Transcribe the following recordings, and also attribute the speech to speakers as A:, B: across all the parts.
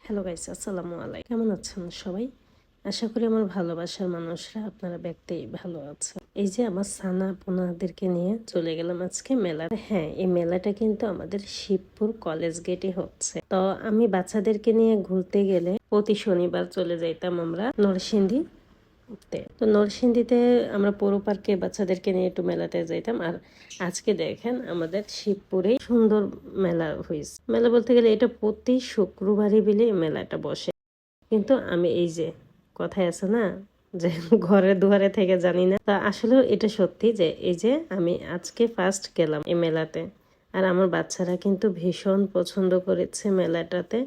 A: Hello guys, আসসালামু আলাইকুম। কেমন আছেন সবাই? আশা করি আমার ভালোবাসার মানুষরা আপনারা ব্যক্তি ভালো আছে। এই যে আমার সানা পোনাদেরকে নিয়ে চলে গেলাম আজকে মেলা। হ্যাঁ, এই মেলাটা কিন্তু আমাদের শিবপুর কলেজ গেটে হচ্ছে। তো আমি বাচ্চাদেরকে নিয়ে ঘুরতে গেলে প্রতি শনিবার চলে যাইতাম আমরা নরসিংদী। তো নরসিংদীতে আমরা পৌর পার্কে বাচ্চাদেরকে নিয়ে একটু মেলাতে যাইতাম। আর আজকে দেখেন আমাদের শিবপুরে সুন্দর মেলা হয়েছে। মেলা বলতে গেলে এটা প্রতি শুক্রবারই বিলে মেলাটা বসে। কিন্তু আমি এই যে কথায় আছে না যে ঘরে দুয়ারে থেকে জানি না, তা আসলেও এটা সত্যি যে এই যে আমি আজকে ফার্স্ট গেলাম এই মেলাতে। আর আমার বাচ্চারা কিন্তু ভীষণ পছন্দ করেছে মেলাটাতে।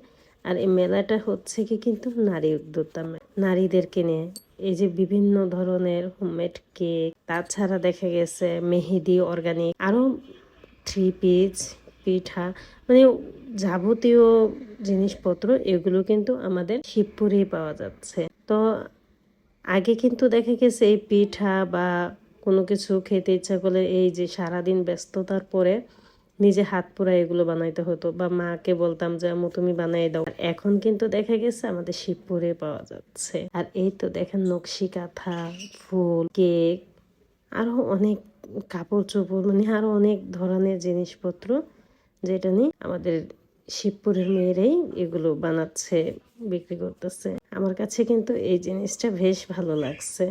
A: আর এই মেলাটা হচ্ছে কি কিন্তু নারী উদ্যোক্তা, নারীদেরকে নিয়ে এই যে বিভিন্ন ধরনের হোমমেড কেক, তাছাড়া দেখা গেছে মেহেদি, অর্গানিক, আরো থ্রি পিস, পিঠা, মানে যাবতীয় জিনিসপত্র এগুলো কিন্তু আমাদের শিবপুরেই পাওয়া যাচ্ছে। তো আগে কিন্তু দেখা গেছে এই পিঠা বা কোনো কিছু খেতে ইচ্ছা করলে এই যে সারাদিন ব্যস্ততার পরে নিজে হাত পোড়া এগুলো বানাইতে হতো বা মাকে বলতাম যে আম্মু তুমি বানাই দাও। এখন কিন্তু দেখা গেছে আমাদের শিবপুরে পাওয়া যাচ্ছে। আর এই তো দেখেন নকশি কাঁথা, ফুল, কেক, আরো অনেক কাপড় চোপড়, মানে আরো অনেক ধরনের জিনিসপত্র যেটা নিয়ে আমাদের শিবপুরের মেয়েরাই এগুলো বানাচ্ছে, বিক্রি করতেছে। আমার কাছে কিন্তু এই জিনিসটা বেশ ভালো লাগছে।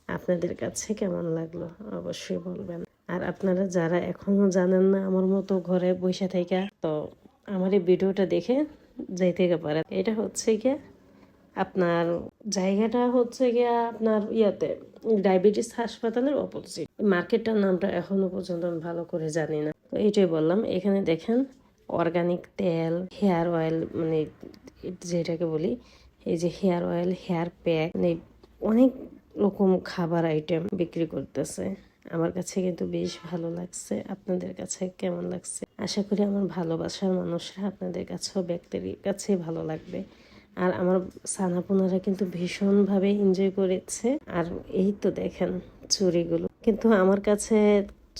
A: আপনাদের কাছে কেমন লাগলো অবশ্যই বলবেন। আর আপনারা যারা এখনো জানেন না আমার মতো ঘরে বসে থেকে, তো আমার এই ভিডিওটা দেখে যাইতে পারেন। এটা হচ্ছে গিয়া আপনার জায়গাটা হচ্ছে গিয়া আপনার ইয়াতে ডায়াবেটিস হাসপাতালের অপোজিট। মার্কেটটার নামটা এখনো পর্যন্ত আমি ভালো করে জানি না। তো এইটাই বললাম, এখানে দেখেন অর্গানিক তেল, হেয়ার অয়েল, মানে যেটাকে বলি এই যে হেয়ার অয়েল, হেয়ার প্যাক, মানে অনেক রকম খাবার আইটেম বিক্রি করতেছে। আমার কাছে কিন্তু বেশ ভালো লাগছে। আপনাদের কাছে কেমন লাগছে? আশা করি আমার ভালোবাসার মানুষরা আপনাদের কাছেও ব্যক্তির কাছে ভালো লাগবে। আর আমার সানাপোনারা কিন্তু ভীষণভাবে এনজয় করেছে। আর এই তো দেখেন চুড়িগুলো, কিন্তু আমার কাছে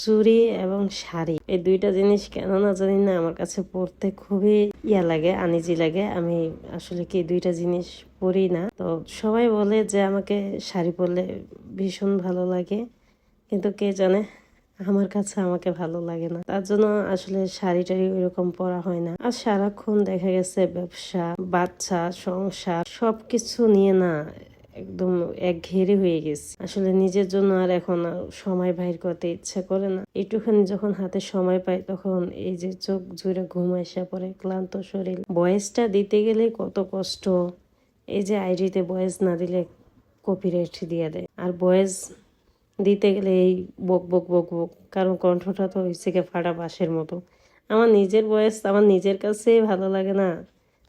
A: চুড়ি এবং শাড়ি এই দুইটা জিনিস কেন না জানি না আমার কাছে পরতে খুবই লাগে, আনিজি লাগে। আমি আসলে কি দুইটা জিনিস পরি না। তো সবাই বলে যে আমাকে শাড়ি পরলে ভীষণ ভালো লাগে, কিন্তু কে জানে আমার কাছে আমাকে ভালো লাগে না। তার জন্য আসলে শাড়ি টাড়ি ওইরকম পরা হয় না। আর সারাক্ষণ দেখা গেছে ব্যবসা, বাচ্চা, সংসার সবকিছু নিয়ে না একদম একঘেয়েরি হয়ে গেছে। আসলে নিজের জন্য আর এখন সময় বাইর করতে ইচ্ছে করে না। একটুখানি যখন হাতে সময় পাই তখন এই যে চোখ জুড়ে ঘুম আসা পড়ে, ক্লান্ত শরীর। ভয়েসটা দিতে গেলে কত কষ্ট। এই যে আইডিতে ভয়েস না দিলে কপিরাইট দিয়ে দেয়। আর ভয়েস দিতে গেলে এই বক বক বক বক, কারণ কণ্ঠটা তো হয়েছে গিয়ে ফাটা বাঁশের মতো। আমার নিজের ভয়েস আমার নিজের কাছেই ভালো লাগে না,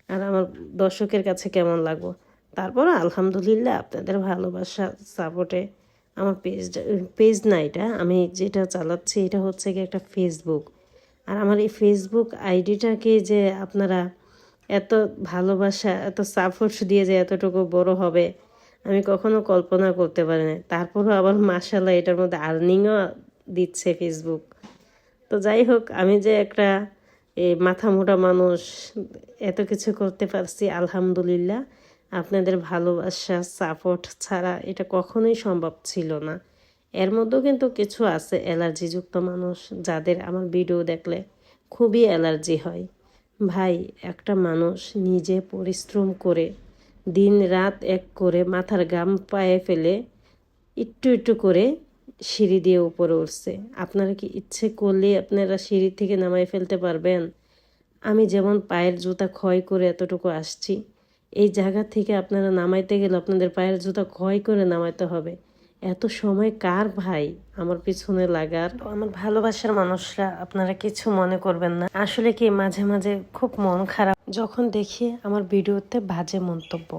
A: আর আমার দর্শকের কাছে কেমন লাগবো। তারপর আলহামদুলিল্লাহ আপনাদের ভালোবাসা সাপোর্টে আমার পেজ না, এটা আমি যেটা চালাচ্ছি এটা হচ্ছে কি একটা ফেসবুক। আর আমার এই ফেসবুক আইডিটাকে যে আপনারা এত ভালোবাসা, এত সাপোর্ট দিয়ে যে এতটুকু বড় হবে আমি কখনো কল্পনা করতে পারি না। তারপরও আবার মাশাআল্লাহ এটার মধ্যে আর্নিংও দিচ্ছে ফেসবুক। তো যাই হোক, আমি যে একটা মাথা মোটা মানুষ, এত কিছু করতে পারছি আলহামদুলিল্লাহ। আপনাদের ভালোবাসা সাপোর্ট ছাড়া এটা কখনোই সম্ভব ছিল না। এর মধ্যেও কিন্তু কিছু আছে অ্যালার্জিযুক্ত মানুষ, যাদের আমার ভিডিও দেখলে খুবই অ্যালার্জি হয়। ভাই, একটা মানুষ নিজে পরিশ্রম করে দিন রাত এক করে মাথার ঘাম পায়ে ফেলে একটু একটু করে সিঁড়ি দিয়ে উপরে উঠছে। আপনারা কি ইচ্ছে করলে আপনারা সিঁড়ি থেকে নামাই ফেলতে পারবেন? আমি যেমন পায়ের জুতা ক্ষয় করে এতটুকু আসছি, এই জায়গা থেকে আপনারা নামাইতে গেলে আপনাদের পায়ের জুতা ক্ষয় করে নামাইতে হবে। এত সময় কার ভাই আমার পিছনে লাগার? আমার ভালোবাসার মানুষরা আপনারা কিছু মনে করবেন না। আসলে কি মাঝে মাঝে খুব মন খারাপ যখন দেখি আমার ভিডিওতে বাজে মন্তব্য।